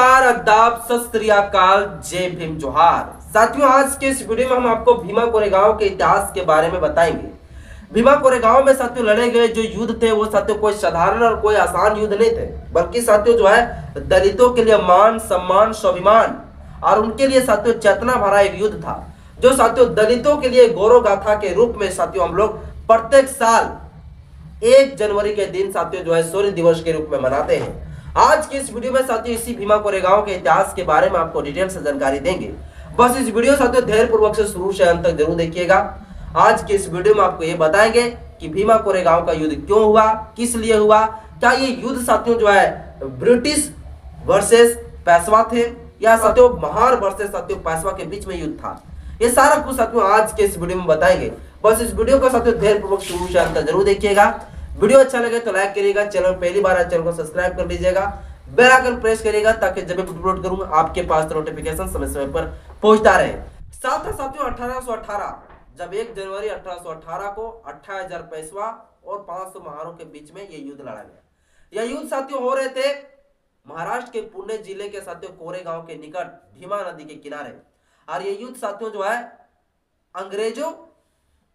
नमस्कार, आदाब, सत श्री अकाल, जय भीम, जोहार। साथियों, आज के इस वीडियो में हम आपको भीमा कोरेगांव के इतिहास के बारे में बताएंगे। भीमा कोरेगांव में साथियों लड़े गए जो युद्ध थे वो साथियों कोई साधारण और कोई आसान युद्ध नहीं थे, बल्कि साथियों जो है दलितों के लिए मान, सम्मान, स्वाभिमान और उनके लिए साथियों चेतना भरा एक युद्ध था, जो साथियों दलितों के लिए गौरव गाथा के रूप में साथियों हम लोग प्रत्येक साल 1 जनवरी के दिन साथियों जो है शौर्य दिवस के रूप में मनाते हैं। आज की इस वीडियो में साथियों इसी भीमा कोरेगांव के इतिहास के बारे में आपको डिटेल से जानकारी देंगे। बस इस वीडियो साथियों धैर्य पूर्वक से शुरू से अंत तक जरूर देखिएगा। आज के इस वीडियो में आपको ये बताएंगे कि भीमा कोरेगांव का युद्ध क्यों हुआ, किस लिए हुआ, क्या ये युद्ध साथियों जो है ब्रिटिश वर्सेस पेशवा थे या साथियों महार वर्सेस साथियों पेशवा के बीच में युद्ध था। ये सारा कुछ साथियों आज के इस वीडियो में बताएंगे। बस इस वीडियो को साथियों धैर्य पूर्वक शुरू से अंत तक जरूर देखिएगा। वीडियो अच्छा लगे तो लाइक करिएगा, चैनल पहली बार आए चैनल को सब्सक्राइब कर लीजिएगा, बेल आइकन प्रेस करिएगा ताकि जब भी अपलोड करूं आपके पास नोटिफिकेशन समय समय पर पहुंचता रहे। साथ ही साथियों 1818 जब 1 जनवरी 1818 को 28,000 पेशवा और 500 महारों के बीच में ये युद्ध लड़ा गया। यह युद्ध साथियों हो रहे थे महाराष्ट्र के पुणे जिले के साथियों कोरेगांव के निकट भीमा नदी के किनारे। और ये युद्ध साथियों जो है अंग्रेजों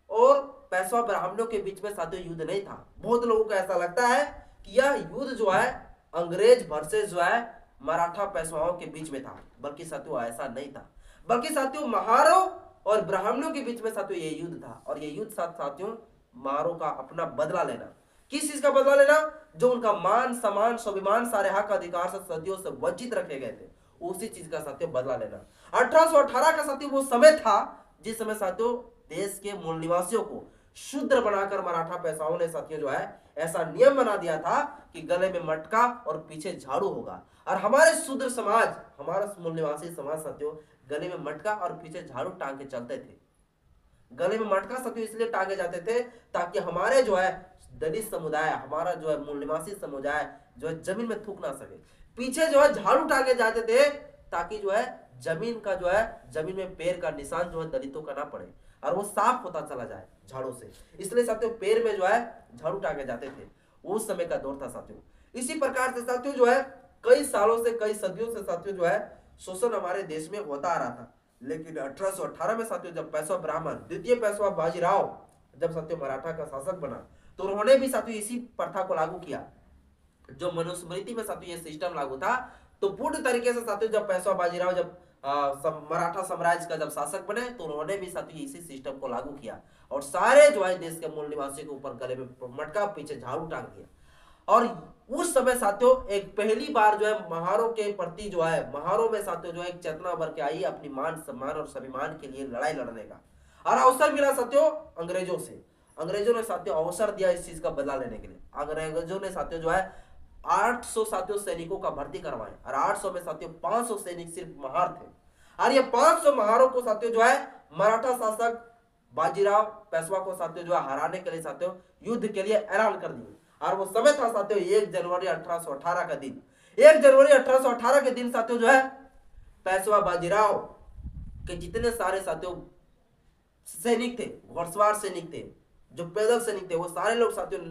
और पेशवा ब्राह्मणों के बीच में साथियों युद्ध नहीं था। बहुत लोगों को ऐसा लगता है कि यह युद्ध जो है अंग्रेज वर्सेस जो है मराठा पेशवाओं के बीच में था, बल्कि साथियों ऐसा नहीं था, बल्कि साथियों महारों और ब्राह्मणों के बीच में साथियों ये युद्ध था। और ये युद्ध साथियों महारों का अपना बदला लेना, किस चीज का बदला लेना, जो उनका मान, सम्मान, स्वाभिमान, सारे हक अधिकार से सदियों से वंचित रखे गए थे, उसी चीज का साथियों बदला लेना। 1818 का साथियों वो समय था जिस समय साथियों देश के मूल निवासियों को शूद्र बनाकर मराठा पेशवाओं ने साथियों जो है ऐसा नियम बना दिया था कि गले में मटका और पीछे झाड़ू होगा। और हमारे शूद्र समाज, हमारा मूल निवासी समाज साथियों गले में मटका और पीछे झाड़ू टांग के चलते थे। गले में मटका साथियों इसलिए टांगे जाते थे ताकि हमारे जो है दलित समुदाय, हमारा जो है मूल निवासी समुदाय जो है जमीन में थूक ना सके। पीछे जो है झाड़ू टांगे जाते थे ताकि जो है जमीन का जो है जमीन में पैर का निशान जो है दलितों का ना पड़े और वो साफ होता चला जाए झाड़ू से। इसलिए साथियों पैर में जो है झाड़ू टांगे जाते थे। उस समय का दौर था साथियों। इसी प्रकार से साथियों जो है कई सालों से, कई सदियों से साथियों जो है शोषण हमारे देश में होता आ रहा था। लेकिन 1818 में साथियों जब पेशवा ब्राह्मण, द्वितीय पेशवा बाजीराव जब साथियों मराठा का शासक बना, तो उन्होंने भी साथियों इसी प्रथा को लागू किया। जो मनुस्मृति में साथियों ये सिस्टम लागू था, तो पूर्ण तरीके से साथियों जब पेशवा बाजीराव जब मराठा साम्राज्य का जब शासक बने, तो उन्होंने भी साथियों इसी सिस्टम को लागू किया और सारे जो है देश के मूल निवासियों के ऊपर गले में मटका, पीछे झाड़ू टांग दिया। और उस समय साथियों एक पहली बार जो है महारों के प्रति जो है महारों में साथियों जो है एक चेतना भर के आई अपनी मान, सम्मान और स्वाभिमान के लिए लड़ाई लड़ने का। और अवसर मिला साथियों अंग्रेजों से। अंग्रेजों ने साथियों अवसर दिया इस चीज का बदला लेने के लिए। अंग्रेजों ने साथियों जो है 800 साथियों सैनिकों का भर्ती करवाए और 800 में साथियों 500 सैनिक सिर्फ महार थे। और ये 500 महारों को साथियों जो है मराठा शासक बाजीराव पेशवा को साथियों जो है हराने के लिए साथियों युद्ध के लिए ऐलान कर दिए। और वो समय था साथियों 1 जनवरी 1818 का दिन। 1 जनवरी 1818 के दिन साथियों जो है पेशवा बाजीराव के जितने सारे साथियों सैनिक थे, घुड़सवार सैनिक थे, जो पैदल सैनिक थे, वो सारे लोग साथियों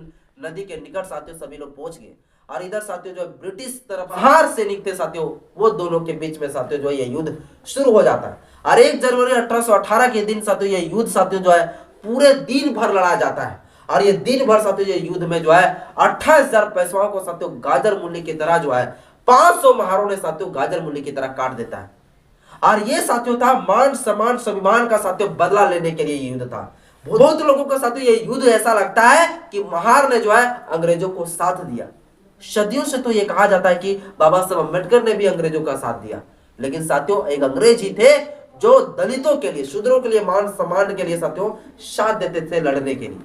नदी के निकट साथियों सभी लोग पहुंच गए। और इधर साथियों जो ब्रिटिश तरफ हार सैनिक थे साथियों, वो दोनों के बीच में साथियों जो है ये युद्ध शुरू हो जाता है। और 1 जनवरी 1818 के दिन साथियों ये युद्ध साथियों जो है पूरे दिन भर लड़ा जाता है। और ये दिन भर साथियों ये युद्ध में जो है 28,000 पेशवाओं को साथियों गाजर मूली की तरह जो है 500 महारों ने साथियों गाजर मूली की तरह काट देता है। और ये साथियों था मान, सम्मान, स्वाभिमान का साथियों बदला लेने के लिए युद्ध था। बहुत लोगों को साथियों ये युद्ध ऐसा लगता है कि महार ने जो है अंग्रेजों को साथ दिया। सदियों से तो ये कहा जाता है कि बाबा साहब अम्बेडकर ने भी अंग्रेजों का साथ दिया, लेकिन साथियों एक अंग्रेज ही थे जो दलितों के लिए, शूद्रों के लिए, मान सम्मान के लिए साथियों साथ देते थे लड़ने के लिए।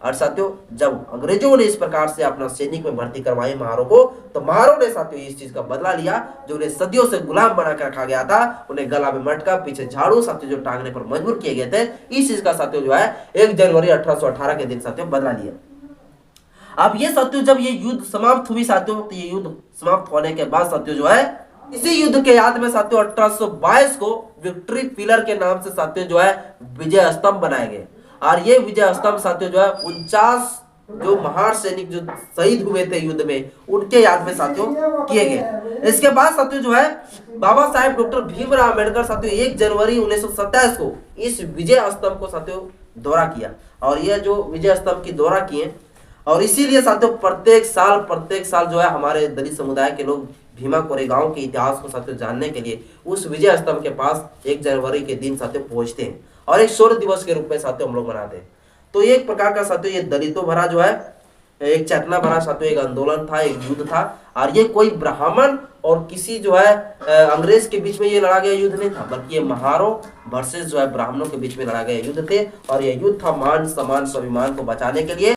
और साथियों जब अंग्रेजों ने इस प्रकार से अपना सैनिक में भर्ती करवाई महारों को, तो महारों ने साथियों इस चीज का बदला लिया। जो उन्हें सदियों से गुलाम बना कर रखा गया था, उन्हें गला में मटका, पीछे झाड़ू साथियों जो टांगने पर मजबूर किए गए थे, इस चीज का साथियों जो है 1 जनवरी 1818 के दिन साथियों बदला लिया। अब ये साथियों जब ये युद्ध समाप्त हुई साथियों, तो ये युद्ध समाप्त होने के बाद साथियों जो है इसी युद्ध के याद में साथियों 1822 को विक्ट्री पिलर के नाम से साथियों जो है विजय स्तंभ बनाए गए। और ये विजय स्तंभ साथियों जो है जो महान सैनिक जो शहीद हुए थे युद्ध में, उनके याद में साथियों किए गए। इसके बाद साथियों जो है बाबा साहेब डॉक्टर भीमराव अम्बेडकर साथियों 1 जनवरी 1927 को इस विजय स्तंभ को साथियों दौरा किया, और यह जो विजय स्तंभ की दौरा किए, और इसीलिए साथियों प्रत्येक साल जो है हमारे दलित समुदाय के लोग भीमा कोरेगांव के इतिहास को साथियों जानने के लिए उस विजय स्तंभ के पास 1 जनवरी के दिन साथियों पहुंचते हैं, और एक शौर्य दिवस के रूप में साथियों हम लोग मनाते हैं। तो एक प्रकार का साथियों ये दलितों भरा जो है एक चेतना भरा साथियों एक आंदोलन था, एक युद्ध था, और ये कोई ब्राह्मण और किसी जो है अंग्रेज के बीच में ये लड़ा गया युद्ध नहीं था, बल्कि ये महारों वर्सेस जो है ब्राह्मणों के बीच में लड़ा गया युद्ध थे, और ये युद्ध था मान सम्मान स्वाभिमान को बचाने के लिए।